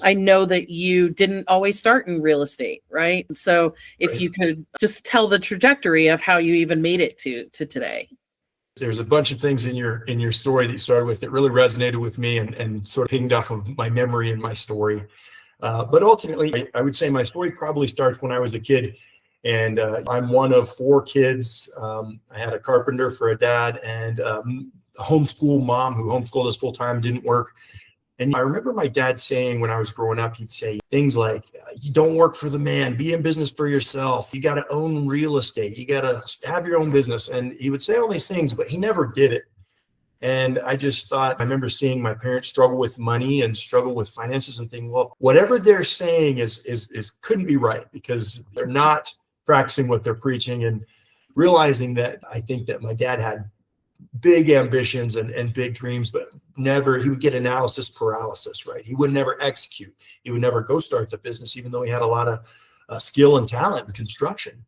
I know that you didn't always start in real estate, right? So if Right. you could just tell the trajectory of how you even made it to today. There's a bunch of things in your story that you started with that really resonated with me and sort of pinged off of my memory and my story. But ultimately, I would say my story probably starts when I was a kid. And I'm one of four kids. I had a carpenter for a dad and a homeschool mom who homeschooled us full time, didn't work. And I remember my dad saying when I was growing up, he'd say things like, you don't work for the man, be in business for yourself. You got to own real estate. You got to have your own business. And he would say all these things, but he never did it. And I just thought, I remember seeing my parents struggle with money and struggle with finances and thinking, well, whatever they're saying is couldn't be right because they're not practicing what they're preaching. And realizing that I think that my dad had big ambitions and big dreams, but never, he would get analysis paralysis, right? He would never execute. He would never go start the business, even though he had a lot of skill and talent in construction.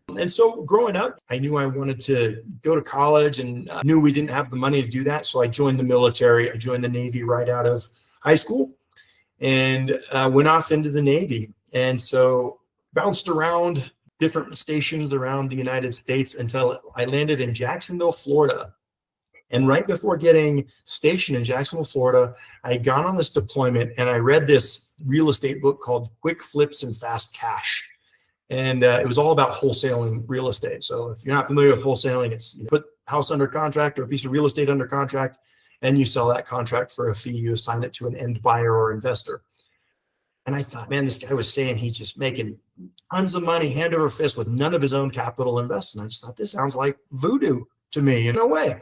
And so growing up, I knew I wanted to go to college and knew we didn't have the money to do that. So I joined the military. I joined the Navy right out of high school and went off into the Navy. And so bounced around different stations around the United States until I landed in Jacksonville, Florida. And right before getting stationed in Jacksonville, Florida, I had gone on this deployment and I read this real estate book called Quick Flips and Fast Cash. And it was all about wholesaling real estate. So if you're not familiar with wholesaling, it's you put a house under contract or a piece of real estate under contract, and you sell that contract for a fee. You assign it to an end buyer or investor. And I thought, man, this guy was saying he's just making tons of money hand over fist with none of his own capital invested. And I just thought, this sounds like voodoo to me. No way.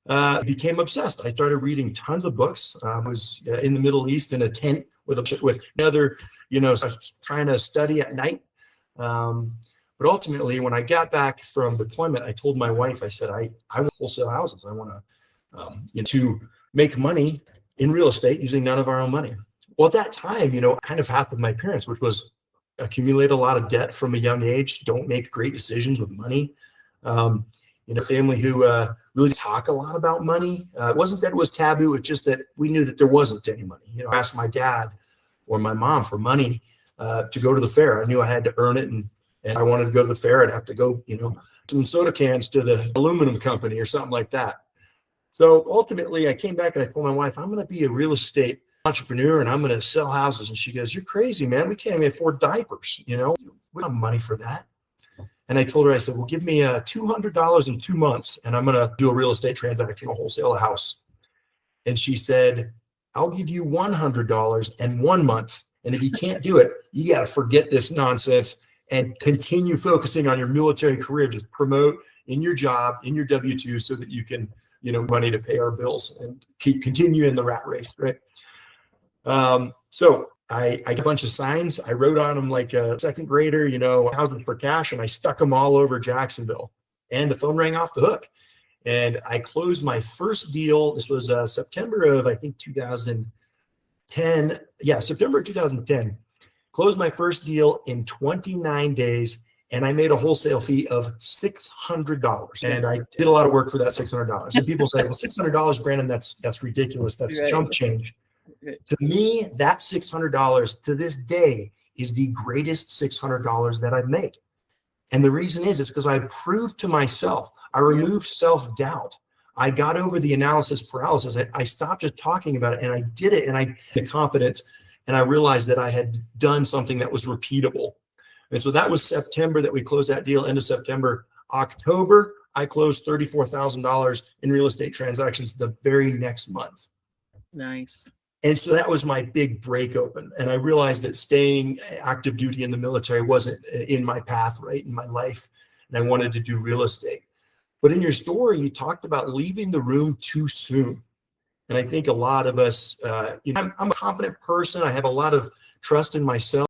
I became obsessed. I started reading tons of books. I was in the Middle East in a tent with another, trying to study at night. But ultimately, when I got back from deployment, I told my wife, I said, I want wholesale houses. I want to make money in real estate using none of our own money. Well, at that time, kind of half of my parents, which was accumulate a lot of debt from a young age, don't make great decisions with money. Family who really talk a lot about money. It wasn't that it was taboo. It was just that we knew that there wasn't any money. I asked my dad or my mom for money to go to the fair. I knew I had to earn it. And I wanted to go to the fair. I'd have to go, some soda cans to the aluminum company or something like that. So ultimately, I came back and I told my wife, I'm going to be a real estate entrepreneur and I'm going to sell houses. And she goes, you're crazy, man. We can't even afford diapers. We don't have money for that. And I told her, I said, well, give me $200 in 2 months and I'm going to do a real estate transaction, I'll wholesale a house. And she said, I'll give you $100 in 1 month. And if you can't do it, you got to forget this nonsense and continue focusing on your military career. Just promote in your job, in your W-2 so that you can, money to pay our bills and continue in the rat race, right? So I got a bunch of signs. I wrote on them like a second grader, houses for cash, and I stuck them all over Jacksonville. And the phone rang off the hook. And I closed my first deal. This was September of, I think, 2010. Yeah, September 2010. Closed my first deal in 29 days. And I made a wholesale fee of $600. And I did a lot of work for that $600. And people say, well, $600, Brandon, that's ridiculous. That's right. Chump change. To me, that $600 to this day is the greatest $600 that I've made. And the reason is because I proved to myself, I removed self-doubt. I got over the analysis paralysis. I stopped just talking about it and I did it and I had the confidence and I realized that I had done something that was repeatable. And so that was September that we closed that deal, end of September. October, I closed $34,000 in real estate transactions the very next month. Nice. And so that was my big break open. And I realized that staying active duty in the military wasn't in my path, right, in my life. And I wanted to do real estate. But in your story, you talked about leaving the room too soon. And I think a lot of us, I'm a confident person. I have a lot of trust in myself.